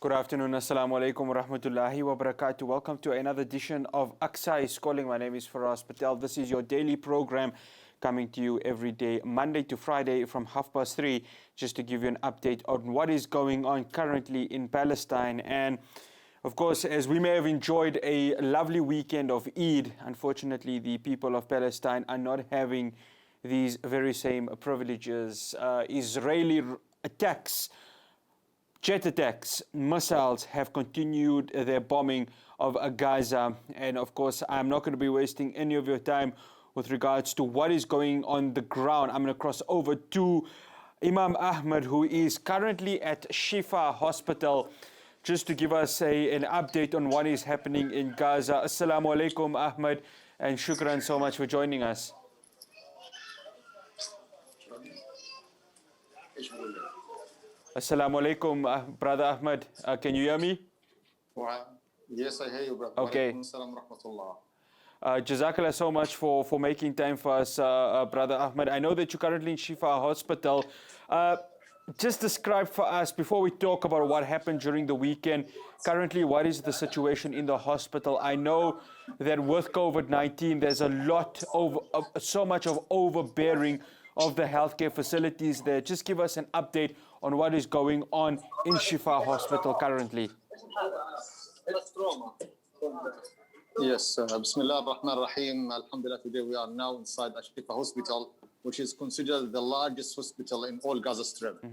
Good afternoon. Assalamu alaikum wa rahmatullahi wa barakatuh. Welcome to another edition of AQSA is Calling. My name is Faraz Patel. This is your daily program coming to you every day, Monday to Friday from 3:30, just to give you an update on what is going on currently in Palestine. And of course, as we may have enjoyed a lovely weekend of Eid, unfortunately, the people of Palestine are not having these very same privileges. Israeli attacks, jet attacks, missiles have continued their bombing of Gaza. And of course, I'm not going to be wasting any of your time with regards to what is going on the ground. I'm going to cross over to Imam Ahmed, who is currently at Shifa Hospital, just to give us an update on what is happening in Gaza. Assalamu alaikum, Ahmed, and shukran so much for joining us. Assalamu alaikum, Brother Ahmed. Can you hear me? Yes, I hear you, brother. Okay. Jazakallah so much for making time for us, Brother Ahmed. I know that you're currently in Shifa Hospital. Just describe for us, before we talk about what happened during the weekend, currently what is the situation in the hospital? I know that with COVID-19, there's a lot of so much of overbearing of the healthcare facilities there. Just give us an update on what is going on in Shifa Hospital currently. Yes, Bismillah ar-Rahman ar-Rahim. Alhamdulillah, today we are now inside Shifa Hospital, which is considered the largest hospital in all Gaza Strip.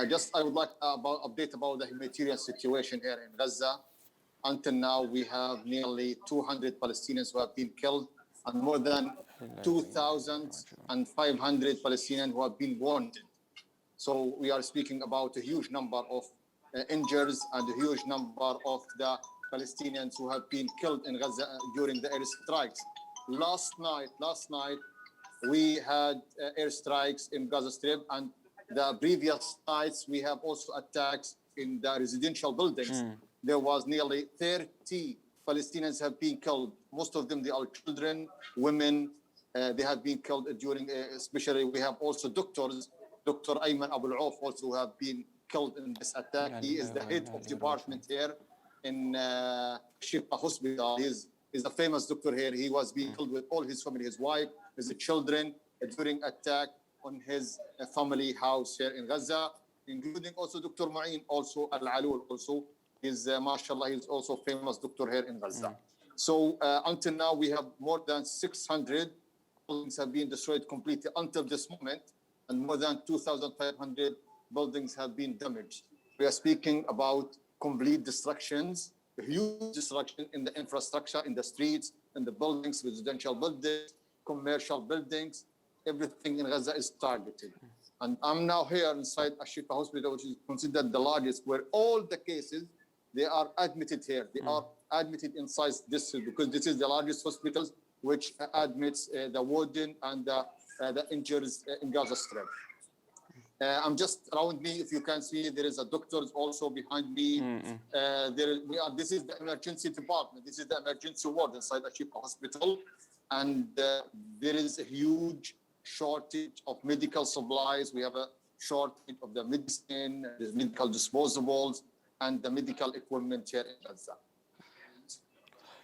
Just I would like update about the humanitarian situation here in Gaza. Until now, we have nearly 200 Palestinians who have been killed and more than 2,500 Palestinians who have been wounded. So we are speaking about a huge number of injured and a huge number of the Palestinians who have been killed in Gaza during the airstrikes. Last night, we had airstrikes in Gaza Strip, and the previous nights we have also attacks in the residential buildings. There was nearly 30 Palestinians have been killed. Most of them, they are children, women. They have been killed during, especially we have also doctors. Dr. Ayman Abu Auf also have been killed in this attack. He is the head of department here in Shifa Hospital. He's a famous doctor here. He was being killed with all his family, his wife, his children, during attack on his family house here in Gaza, including also Dr. Ma'in, also Al-Alul also. He's, mashallah, he's also a famous doctor here in Gaza. So until now, we have more than 600 buildings have been destroyed completely until this moment, and more than 2,500 buildings have been damaged. We are speaking about complete destructions, huge destruction in the infrastructure, in the streets, in the buildings, residential buildings, commercial buildings. Everything in Gaza is targeted. And I'm now here inside Shifa Hospital, which is considered the largest, where all the cases, they are admitted here. They are admitted inside this, because this is the largest hospital which admits the wounded and the injured in Gaza Strip. I'm just around me. If you can see, there is a doctor also behind me. This is the emergency department. This is the emergency ward inside the Shifa Hospital. And there is a huge shortage of medical supplies. We have a shortage of the medicine, the medical disposables, and the medical equipment here in Gaza.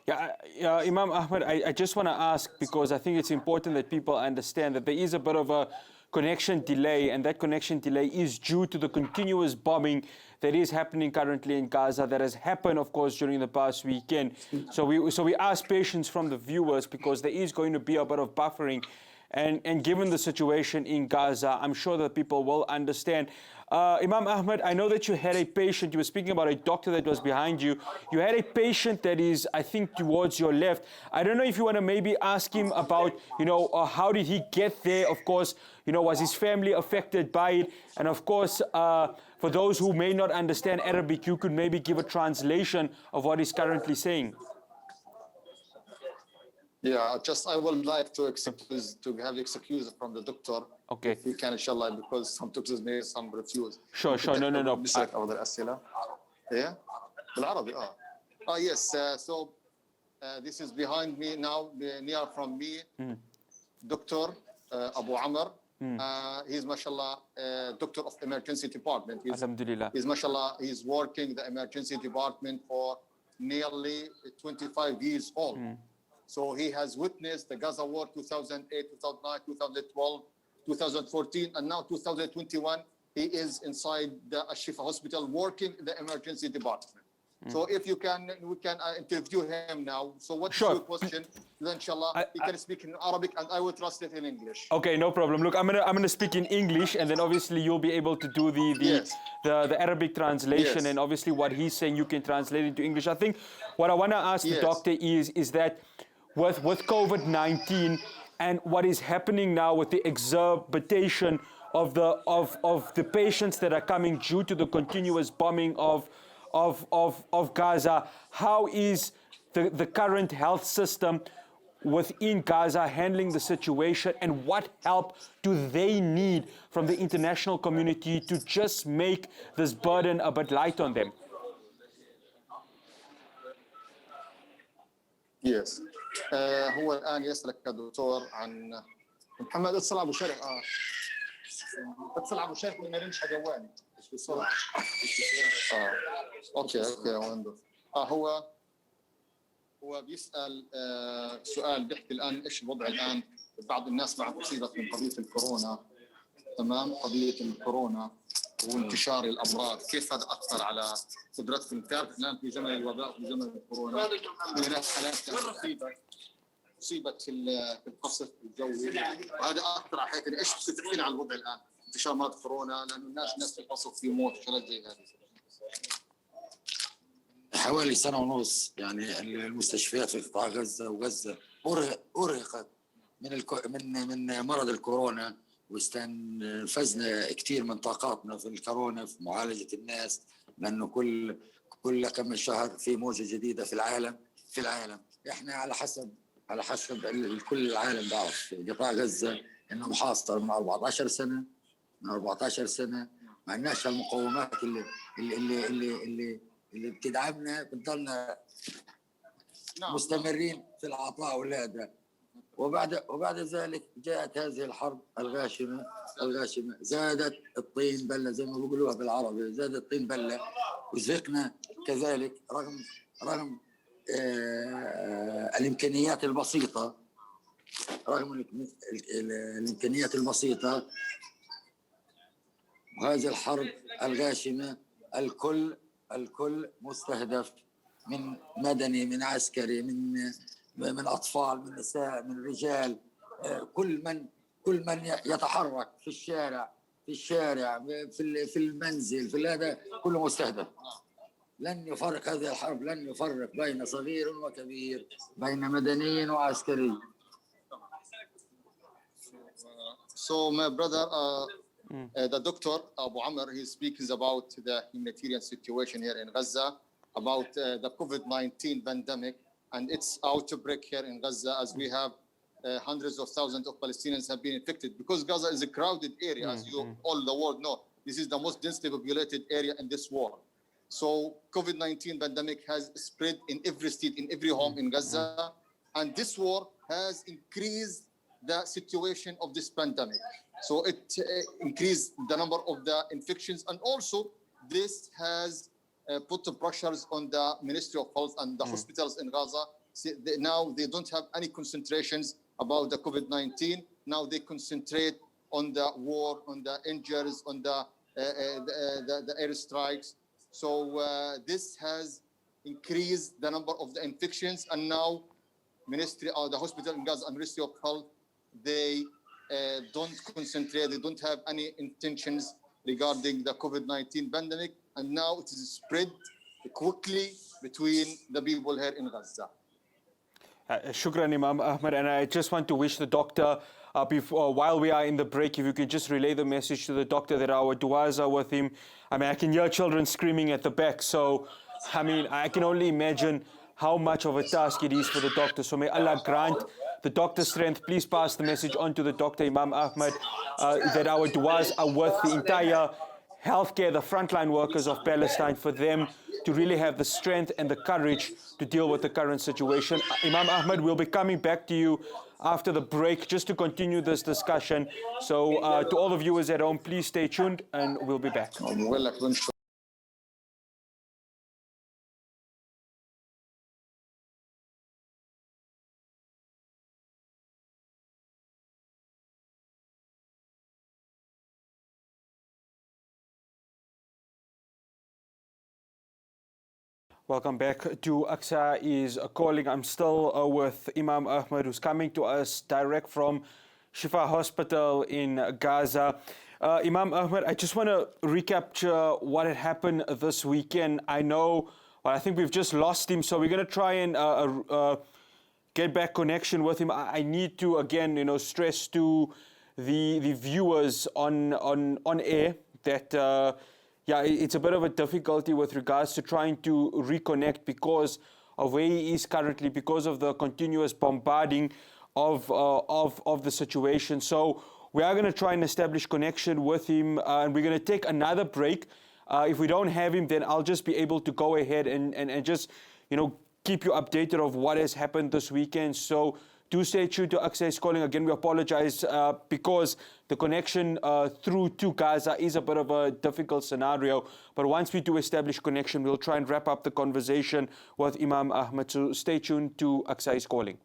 Yeah, Imam Ahmed, I just want to ask, because I think it's important that people understand that there is a bit of a connection delay, and that connection delay is due to the continuous bombing that is happening currently in Gaza, that has happened, of course, during the past weekend. So we ask patience from the viewers, because there is going to be a bit of buffering. And given the situation in Gaza, I'm sure that people will understand. Imam Ahmed, I know that you had a patient, you were speaking about a doctor that was behind you. You had a patient that is, I think, towards your left. I don't know if you want to maybe ask him about, how did he get there? Of course, was his family affected by it? And of course, for those who may not understand Arabic, you could maybe give a translation of what he's currently saying. Yeah, I would like to have excuse from the doctor. Okay. If you can, inshallah, because some doctors may some refuse. Sure. No. Yeah. Yes. So this is behind me now, near from me, Dr. Abu Amr. He's, mashallah, doctor of emergency department. Alhamdulillah. He's, mashallah, he's working the emergency department for nearly 25 years old. So he has witnessed the Gaza war 2008, 2009, 2012, 2014, and now 2021. He is inside the Shifa hospital working in the emergency department. So if you can, we can interview him now. So what's your question? Then inshallah, he can speak in Arabic and I will translate in English. Okay, no problem. Look, I'm gonna speak in English, and then obviously you'll be able to do the Arabic translation, and obviously what he's saying you can translate into English. I think what I want to ask the doctor is that with COVID-19 and what is happening now with the exacerbation of the patients that are coming due to the continuous bombing of Gaza, how is the current health system within Gaza handling the situation, and what help do they need from the international community to just make this burden a bit light on them? Yes. هو الآن يسألك الدكتور عن محمد. اتصل أبو شرف. اتصل أبو شرف لما نمشي جوالي بسرعة. أوكي ويندوز. هو بيسأل سؤال بيحكي الآن إيش الوضع الآن. بعض الناس بعد أصيبت من قضية الكورونا، تمام، قضية الكورونا وانتشار الأمراض، كيف هذا أثر على قدرتكم؟ تعرف الآن في زمن الوباء وفي زمن الكورونا في ناس حالات أصيبت في القصف الجوي، وهذا أثر على حياتنا. إيش تحكينا عن الوضع الآن؟ انتشار مرض كورونا، لأنه الناس في القصف في موت وشغلات زي هذه. حوالي سنة ونص يعني المستشفيات في قطاع غزة وغزة أرهقت من مرض الكورونا، واستنفذنا كثير من طاقاتنا في الكورونا في معالجة الناس، لأنه كل كم شهر في موجة جديدة في العالم. إحنا على حسب كل العالم بعرف في قطاع غزة إنه محاصر من 14 سنة ما عندناش المقومات اللي بتدعمنا، بنضلنا مستمرين في العطاء والهدى. وبعد ذلك جاءت هذه الحرب الغاشمة زادت الطين بلة زي ما بيقولوها بالعربي، زادت الطين بلة وزهقنا كذلك رغم الإمكانيات البسيطة، وهذه الحرب الغاشمة الكل مستهدف، من مدني من عسكري من أطفال من نساء من رجال، كل من يتحرك في الشارع في المنزل في هذا كله مستهدف. هذه الحرب لن يفرق بين صغير وكبير، بين مدني وعسكري. So my brother, the doctor Abu Amr, he speaks about the humanitarian situation here in Gaza, about the COVID-19 pandemic and its outbreak here in Gaza, as we have hundreds of thousands of Palestinians have been infected, because Gaza is a crowded area, as you all the world know. This is the most densely populated area in this world. So COVID-19 pandemic has spread in every street, in every home in Gaza, and this war has increased the situation of this pandemic. So it increased the number of the infections, and also this has put the pressures on the Ministry of Health and the hospitals in Gaza. Now they don't have any concentrations about the COVID-19. Now they concentrate on the war, on the injuries, on the airstrikes. So this has increased the number of the infections, and now the hospital in Gaza and Ministry of Health, they don't concentrate, they don't have any intentions regarding the COVID-19 pandemic, and now it is spread quickly between the people here in Gaza. Shukran, Imam Ahmed, and I just want to wish the doctor, while we are in the break, if you could just relay the message to the doctor that our du'as are with him. I mean, I can hear children screaming at the back, so I mean, I can only imagine how much of a task it is for the doctor. So may Allah grant the doctor's strength. Please pass the message on to the doctor, Imam Ahmed, that our du'as are with the entire healthcare, the frontline workers of Palestine, for them to really have the strength and the courage to deal with the current situation. Imam Ahmed, we'll be coming back to you after the break just to continue this discussion. So to all the viewers at home, please stay tuned and we'll be back. Welcome back to AQSA is Calling. I'm still with Imam Ahmed, who's coming to us direct from Shifa Hospital in Gaza. Imam Ahmed, I just want to recapture what had happened this weekend. I know, well, I think we've just lost him, so we're going to try and get back connection with him. I need to, again, stress to the viewers on air that... yeah, it's a bit of a difficulty with regards to trying to reconnect because of where he is currently, because of the continuous bombarding of the situation. So we are going to try and establish connection with him, and we're going to take another break. If we don't have him, then I'll just be able to go ahead and just, keep you updated of what has happened this weekend. So do stay tuned to AQSA is Calling. Again, we apologize because the connection through to Gaza is a bit of a difficult scenario. But once we do establish connection, we'll try and wrap up the conversation with Imam Ahmed. So stay tuned to AQSA is Calling.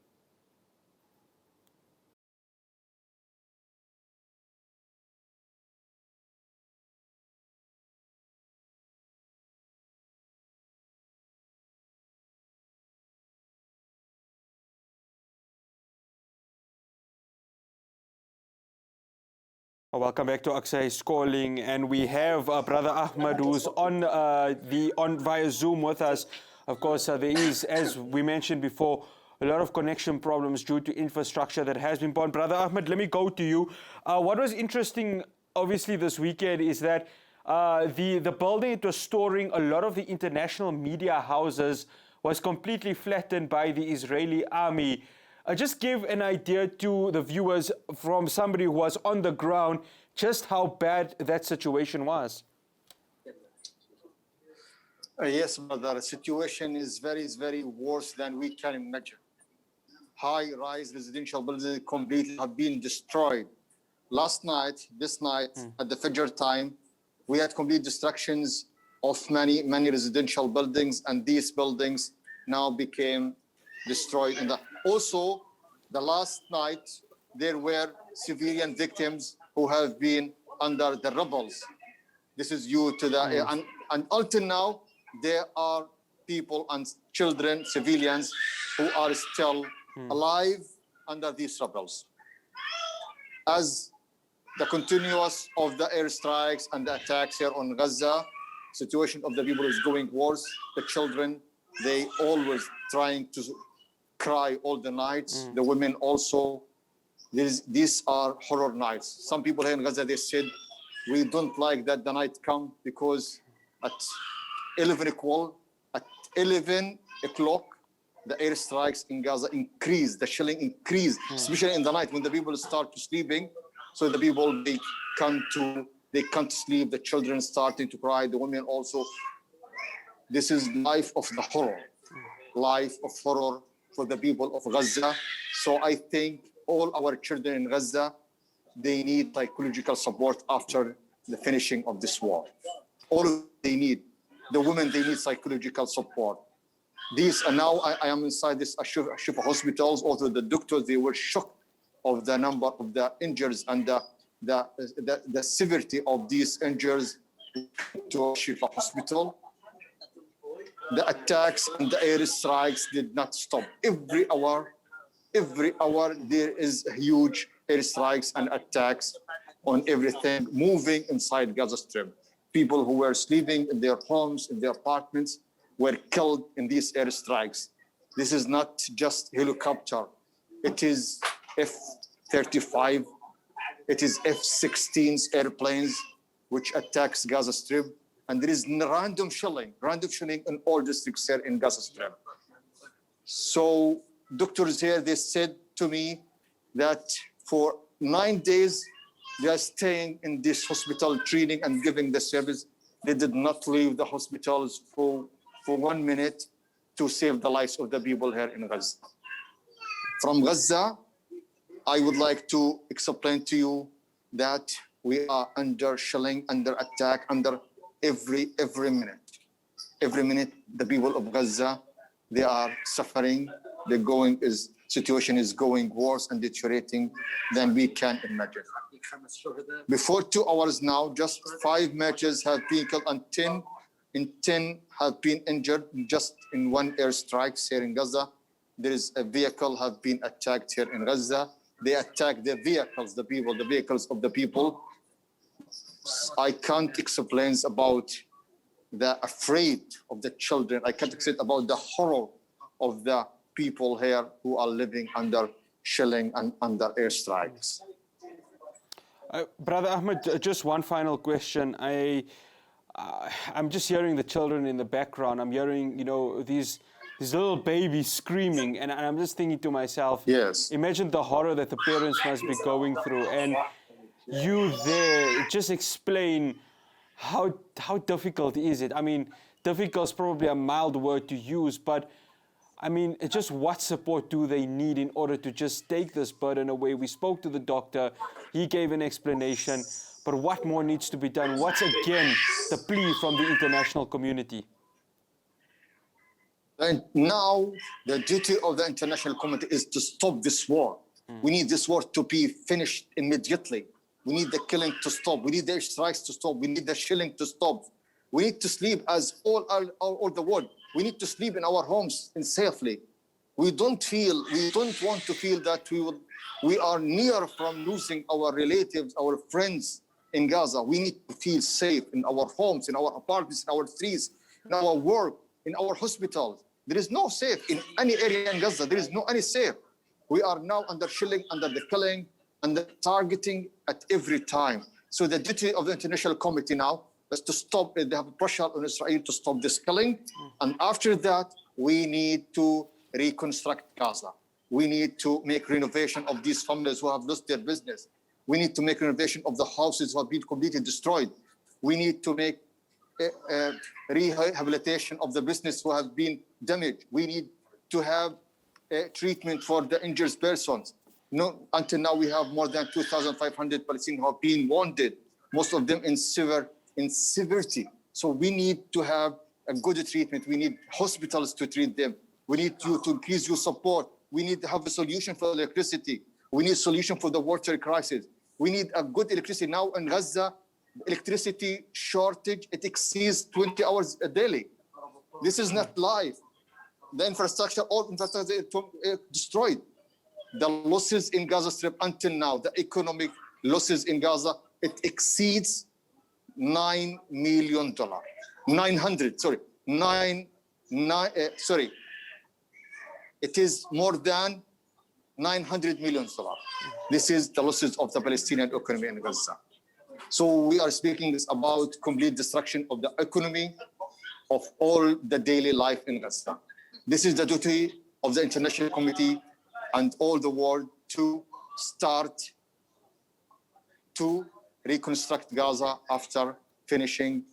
Welcome back to AQSA is Calling, and we have Brother Ahmed, who's on via Zoom with us. Of course, there is, as we mentioned before, a lot of connection problems due to infrastructure that has been born. Brother Ahmed, let me go to you. What was interesting, obviously, this weekend is that the building it was storing a lot of the international media houses was completely flattened by the Israeli army. Just give an idea to the viewers from somebody who was on the ground just how bad that situation was. Yes, brother. The situation is very worse than we can imagine. High-rise residential buildings completely have been destroyed. This night, at the Fajr time, we had complete destructions of many residential buildings, and these buildings now became destroyed. And also, the last night, there were civilian victims who have been under the rebels. This is due to the... And until now, there are people and children, civilians, who are still alive under these rebels. As the continuous of the airstrikes and the attacks here on Gaza, situation of the people is going worse. The children, they always trying to cry all the nights. The women also. These are horror nights. Some people here in Gaza, they said, we don't like that the night come because at 11 o'clock, the airstrikes in Gaza increase, the shelling increase, especially in the night when the people start to sleeping. So the people, they can't sleep. The children starting to cry. The women also. This is life of the horror, life of horror for the people of Gaza. So I think all our children in Gaza, they need psychological support after the finishing of this war. All they need. The women, they need psychological support. These, and now I am inside this Shifa hospitals. Also, the doctors, they were shocked of the number of the injuries and the severity of these injuries to Shifa hospital. The attacks and the airstrikes did not stop. Every hour, there is huge airstrikes and attacks on everything moving inside Gaza Strip. People who were sleeping in their homes, in their apartments, were killed in these airstrikes. This is not just helicopter. It is F-35. It is F-16 airplanes which attacks Gaza Strip. And there is random shelling in all districts here in Gaza Strip. So doctors here, they said to me that for 9 days, They are staying in this hospital, treating and giving the service. They did not leave the hospitals for 1 minute to save the lives of the people here in Gaza. From Gaza, I would like to explain to you that we are under shelling, under attack, under every minute. Every minute, the people of Gaza, they are suffering. Situation is going worse and deteriorating than we can imagine. Before 2 hours now, just 5 matches have been killed and 10 have been injured just in one airstrike here in Gaza. There is a vehicle have been attacked here in Gaza. They attack the vehicles of the people. I can't explain about the afraid of the children. I can't explain about the horror of the people here who are living under shelling and under airstrikes. Brother Ahmed, just one final question. I'm just hearing the children in the background. I'm hearing, these little babies screaming, and I'm just thinking to myself, yes, imagine the horror that the parents must be going through. And you there, just explain how difficult is it? I mean, difficult is probably a mild word to use, but I mean, just what support do they need in order to just take this burden away? We spoke to the doctor, he gave an explanation, but what more needs to be done? What's again the plea from the international community? And now the duty of the international community is to stop this war. We need this war to be finished immediately. We need the killing to stop. We need the strikes to stop. We need the shelling to stop. We need to sleep as all the world. We need to sleep in our homes and safely. We don't want to feel that we are near from losing our relatives, our friends in Gaza. We need to feel safe in our homes, in our apartments, in our streets, in our work, in our hospitals. There is no safe in any area in Gaza. There is no any safe. We are now under shelling, under the killing, and the targeting at every time. So the duty of the international committee now is to stop it. They have pressure on Israel to stop this killing. And after that, we need to reconstruct Gaza. We need to make renovation of these families who have lost their business. We need to make renovation of the houses who have been completely destroyed. We need to make rehabilitation of the business who have been damaged. We need to have treatment for the injured persons. Until now, we have more than 2,500 Palestinians who have been wounded, most of them in severity. So we need to have a good treatment. We need hospitals to treat them. We need you to increase your support. We need to have a solution for electricity. We need a solution for the water crisis. We need a good electricity. Now in Gaza, electricity shortage, it exceeds 20 hours daily. This is not life. The infrastructure, all infrastructure is destroyed. The losses in Gaza Strip until now, the economic losses in Gaza, it exceeds $9 million. 900, sorry. It is more than $900 million. This is the losses of the Palestinian economy in Gaza. So we are speaking about complete destruction of the economy of all the daily life in Gaza. This is the duty of the international committee and all the world to start to reconstruct Gaza after finishing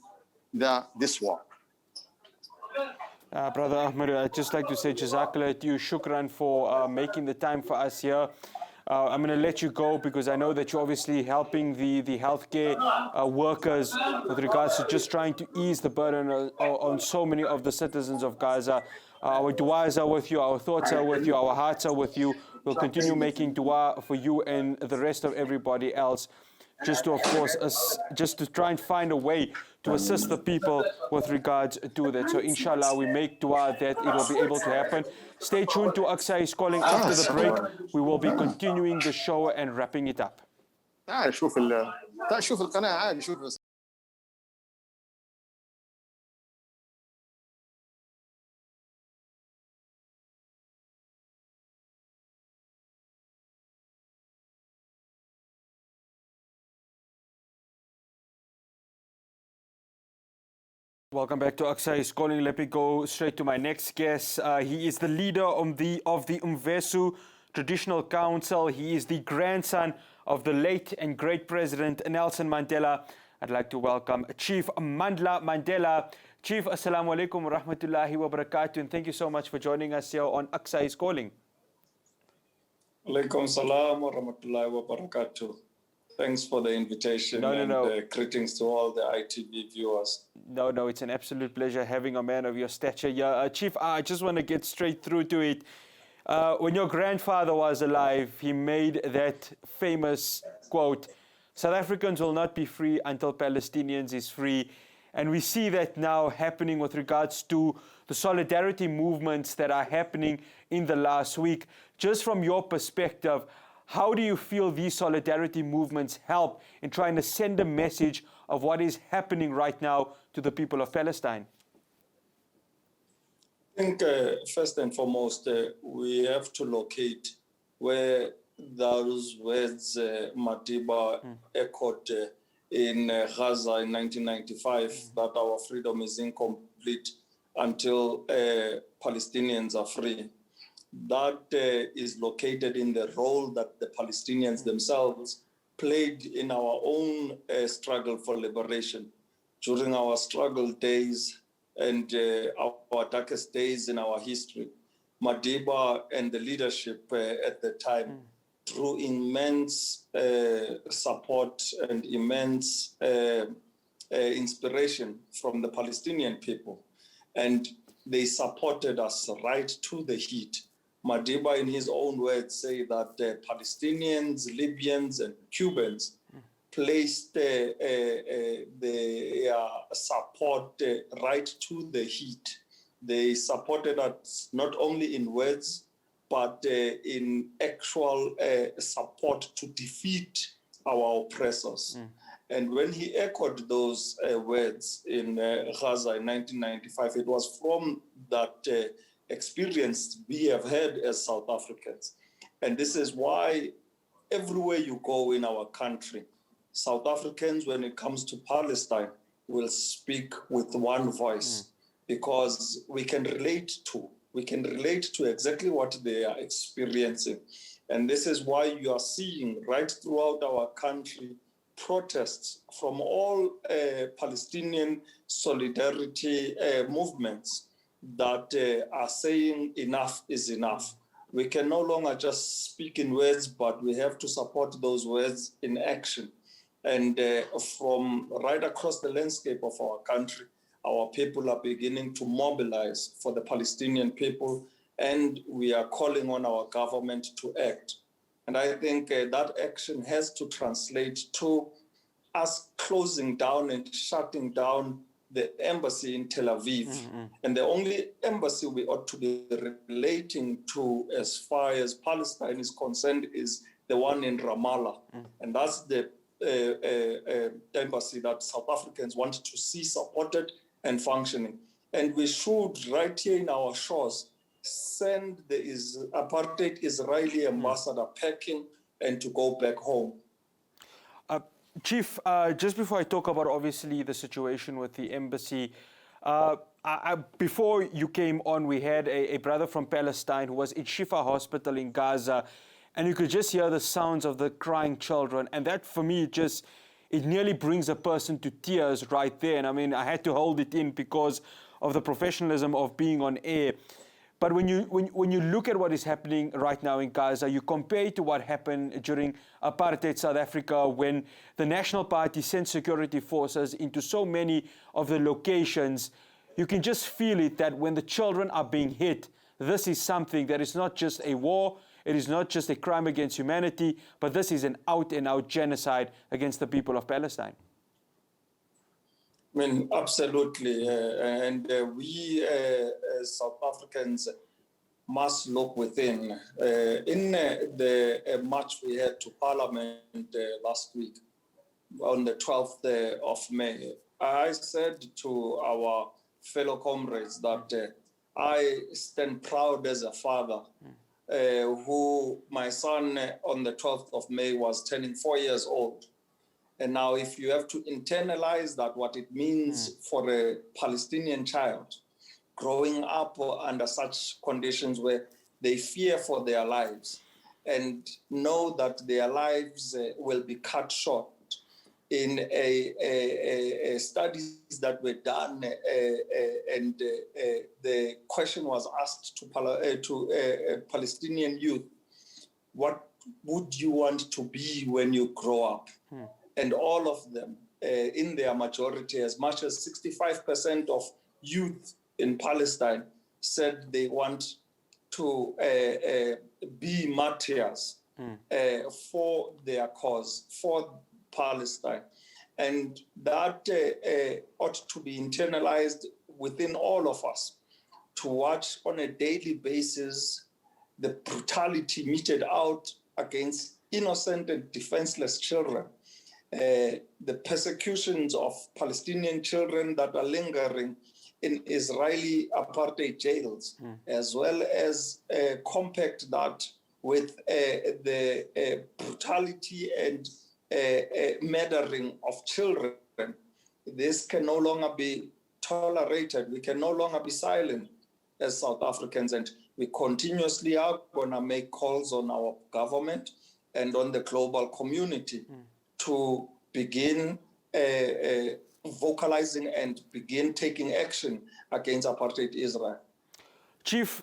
this war. Brother Ahmed, I'd just like to say Jazakallah to you, shukran for making the time for us here. I'm going to let you go because I know that you're obviously helping the healthcare workers with regards to just trying to ease the burden on so many of the citizens of Gaza. Our du'as are with you, our thoughts are with you, our hearts are with you. We'll continue making dua for you and the rest of everybody else, just to, of course, just to try and find a way to assist the people with regards to that. So inshallah, we make dua that it will be able to happen. Stay tuned to AQSA is calling after the break. We will be continuing the show and wrapping it up. شوف القناة عادي شوف. Welcome back to AQSA is calling. Let me go straight to my next guest. He is the leader of the Umvesu Traditional Council. He is the grandson of the late and great President Nelson Mandela. I'd like to welcome Chief Mandla Mandela. Chief, Assalamu alaikum wa rahmatullahi wa barakatuh, and thank you so much for joining us here on AQSA is Calling. Alaikum salam wa rahmatullahi wa barakatuh. Thanks for the invitation and greetings to all the ITV viewers. No, it's an absolute pleasure having a man of your stature here. Chief, I just want to get straight through to it. When your grandfather was alive, he made that famous quote, "South Africans will not be free until Palestinians is free." And we see that now happening with regards to the solidarity movements that are happening in the last week. Just from your perspective, how do you feel these solidarity movements help in trying to send a message of what is happening right now to the people of Palestine? I think first and foremost, we have to locate where those words Madiba echoed in Gaza in 1995, that our freedom is incomplete until Palestinians are free. That is located in the role that the Palestinians themselves played in our own struggle for liberation. During our struggle days and our darkest days in our history, Madiba and the leadership at the time drew immense support and immense inspiration from the Palestinian people. And they supported us right to the heat. Madiba, in his own words, say that Palestinians, Libyans, and Cubans placed their support right to the heat. They supported us not only in words, but in actual support to defeat our oppressors. And when he echoed those words in Gaza in 1995, it was from that experience we have had as South Africans. And this is why everywhere you go in our country, South Africans, when it comes to Palestine, will speak with one voice because we can relate to exactly what they are experiencing. And this is why you are seeing right throughout our country protests from all Palestinian solidarity movements that are saying enough is enough. We can no longer just speak in words, but we have to support those words in action. And from right across the landscape of our country, our people are beginning to mobilize for the Palestinian people, and we are calling on our government to act. And I think that action has to translate to us closing down and shutting down the embassy in Tel Aviv. And the only embassy we ought to be relating to as far as Palestine is concerned is the one in Ramallah. And that's the embassy that South Africans want to see supported and functioning. And we should, right here in our shores, send the apartheid Israeli ambassador packing and to go back home. Chief, just before I talk about obviously the situation with the embassy, before you came on, we had a brother from Palestine who was in Shifa Hospital in Gaza, and you could just hear the sounds of the crying children. And that for me, it nearly brings a person to tears right there. And I mean, I had to hold it in because of the professionalism of being on air. But when you look at what is happening right now in Gaza, you compare it to what happened during apartheid South Africa when the National Party sent security forces into so many of the locations, you can just feel it that when the children are being hit, this is something that is not just a war, it is not just a crime against humanity, but this is an out-and-out genocide against the people of Palestine. I mean, absolutely. And we as South Africans must look within. In the march we had to Parliament last week, on the 12th of May, I said to our fellow comrades that I stand proud as a father who my son on the 12th of May was turning 4 years old. And now if you have to internalize that, what it means for a Palestinian child growing up under such conditions where they fear for their lives, and know that their lives will be cut short. In studies that were done, and the question was asked to Palestinian youth, what would you want to be when you grow up? And all of them, in their majority, as much as 65% of youth in Palestine said they want to be martyrs for their cause, for Palestine. And that ought to be internalized within all of us, to watch on a daily basis the brutality meted out against innocent and defenseless children, the persecutions of Palestinian children that are lingering in Israeli apartheid jails, as well as compact that with the brutality and murdering of children. This can no longer be tolerated. We can no longer be silent as South Africans, and we continuously are going to make calls on our government and on the global community to begin vocalizing and begin taking action against apartheid Israel. Chief,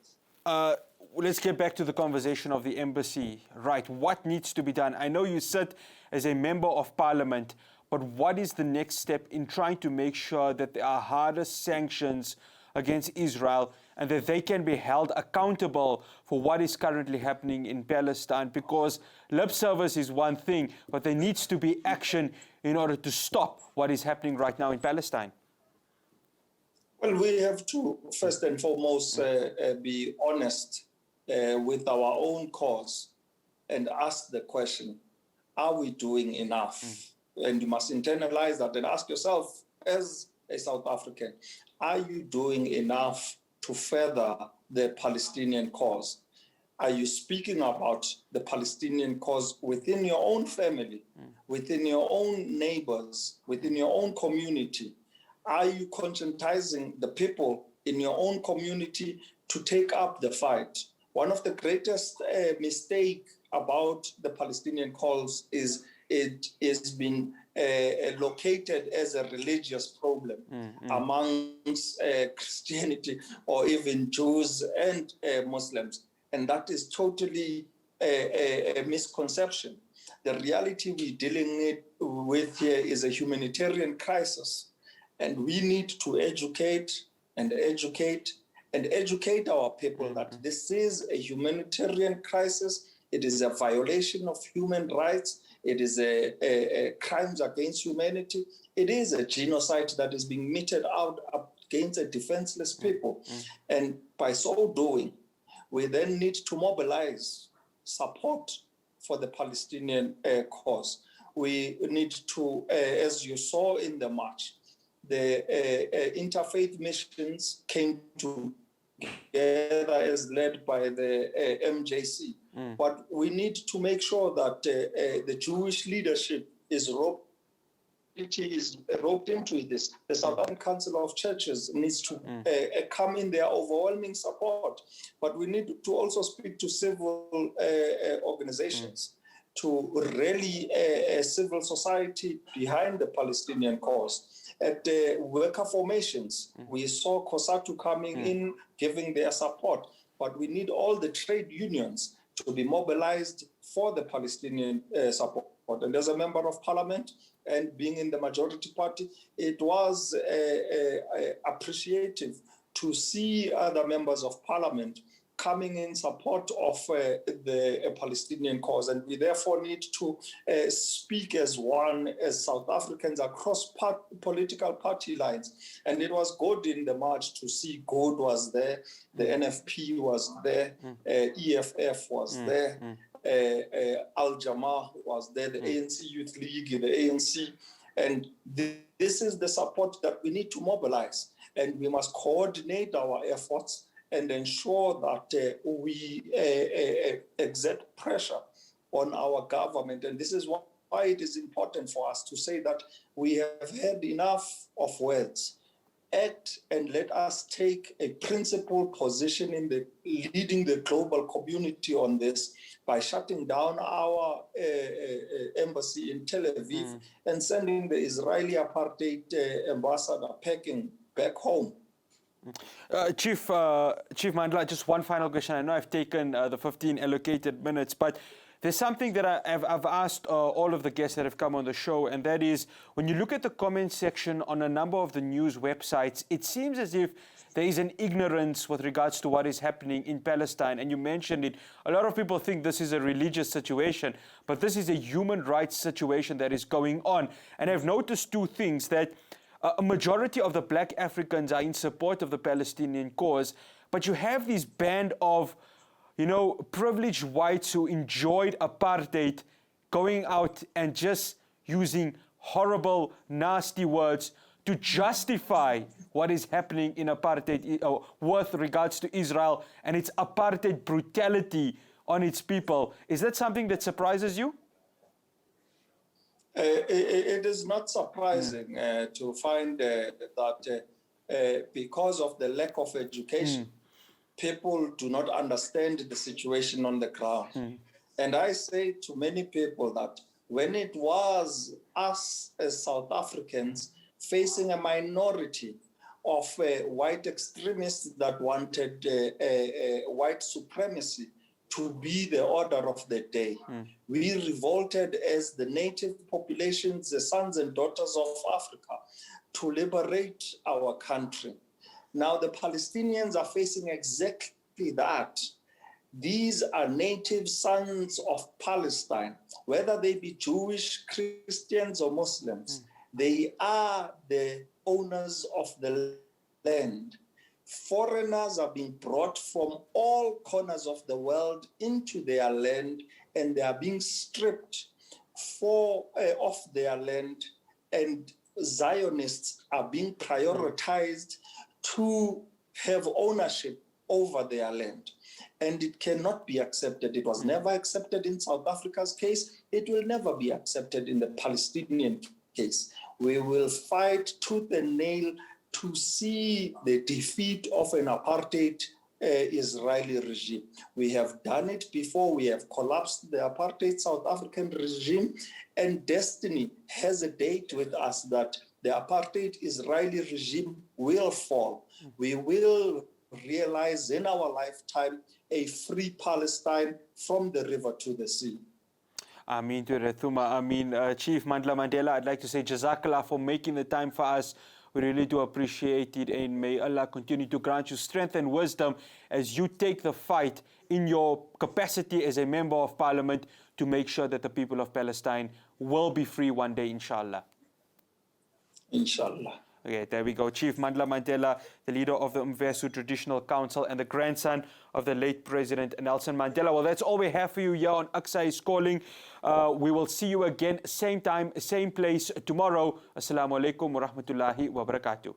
let's get back to the conversation of the embassy. Right, what needs to be done? I know you sit as a member of parliament, but what is the next step in trying to make sure that there are harder sanctions against Israel and that they can be held accountable for what is currently happening in Palestine? Because lip service is one thing, but there needs to be action in order to stop what is happening right now in Palestine. Well, we have to first and foremost be honest with our own cause and ask the question, are we doing enough? And you must internalize that and ask yourself, as a South African, are you doing enough to further the Palestinian cause? Are you speaking about the Palestinian cause within your own family, within your own neighbors, within your own community? Are you conscientizing the people in your own community to take up the fight? One of the greatest mistake about the Palestinian cause is it is been located as a religious problem amongst Christianity or even Jews and Muslims. And that is totally a misconception. The reality we're dealing with here is a humanitarian crisis. And we need to educate and educate and educate our people that this is a humanitarian crisis. It is a violation of human rights. It is a crimes against humanity. It is a genocide that is being meted out against a defenseless people. And by so doing, we then need to mobilize support for the Palestinian cause. We need to, as you saw in the march, the interfaith missions came together as led by the MJC. But we need to make sure that the Jewish leadership is roped into this. The South African Council of Churches needs to come in their overwhelming support. But we need to also speak to civil organizations to rally civil society behind the Palestinian cause. At the worker formations, we saw COSATU coming in, giving their support. But we need all the trade unions to be mobilized for the Palestinian support. And as a member of parliament and being in the majority party, it was appreciative to see other members of parliament coming in support of the Palestinian cause. And we therefore need to speak as one, as South Africans across political party lines. And it was good in the march to see GOAD was there, the NFP was there, EFF was there, Al-Jamaa was there, the ANC Youth League, the ANC. And this is the support that we need to mobilize. And we must coordinate our efforts and ensure that we exert pressure on our government. And this is why it is important for us to say that we have had enough of words. act and let us take a principled position in leading the global community on this by shutting down our embassy in Tel Aviv and sending the Israeli apartheid ambassador packing back home. Chief Mandla, just one final question. I know I've taken the 15 allocated minutes, but there's something that I've asked all of the guests that have come on the show, and that is, when you look at the comment section on a number of the news websites, it seems as if there is an ignorance with regards to what is happening in Palestine, and you mentioned it. A lot of people think this is a religious situation, but this is a human rights situation that is going on. And I've noticed two things, that a majority of the black Africans are in support of the Palestinian cause, but you have this band of privileged whites who enjoyed apartheid going out and just using horrible, nasty words to justify what is happening in apartheid with regards to Israel and its apartheid brutality on its people. Is that something that surprises you? It is not surprising to find that because of the lack of education, people do not understand the situation on the ground. And I say to many people that when it was us as South Africans facing a minority of white extremists that wanted white supremacy to be the order of the day, we revolted as the native populations, the sons and daughters of Africa, to liberate our country. Now the Palestinians are facing exactly that. These are native sons of Palestine, whether they be Jewish, Christians, or Muslims. They are the owners of the land. Foreigners are being brought from all corners of the world into their land, and they are being stripped of their land, and Zionists are being prioritized to have ownership over their land. And it cannot be accepted. It was never accepted in South Africa's case. It will never be accepted in the Palestinian case. We will fight tooth and nail to see the defeat of an apartheid Israeli regime. We have done it before. We have collapsed the apartheid South African regime, and destiny has a date with us that the apartheid Israeli regime will fall. We will realize in our lifetime a free Palestine from the river to the sea. Ameen to Rathuma. Chief Mandla Mandela, I'd like to say Jazakallah for making the time for us. We really do appreciate it, and may Allah continue to grant you strength and wisdom as you take the fight in your capacity as a member of parliament to make sure that the people of Palestine will be free one day, inshallah. Inshallah. Okay, there we go. Chief Mandla Mandela, the leader of the Mvesu Traditional Council and the grandson of the late President Nelson Mandela. Well, that's all we have for you here on AQSA is Calling. We will see you again, same time, same place tomorrow. Assalamu alaikum wa rahmatullahi wa barakatuh.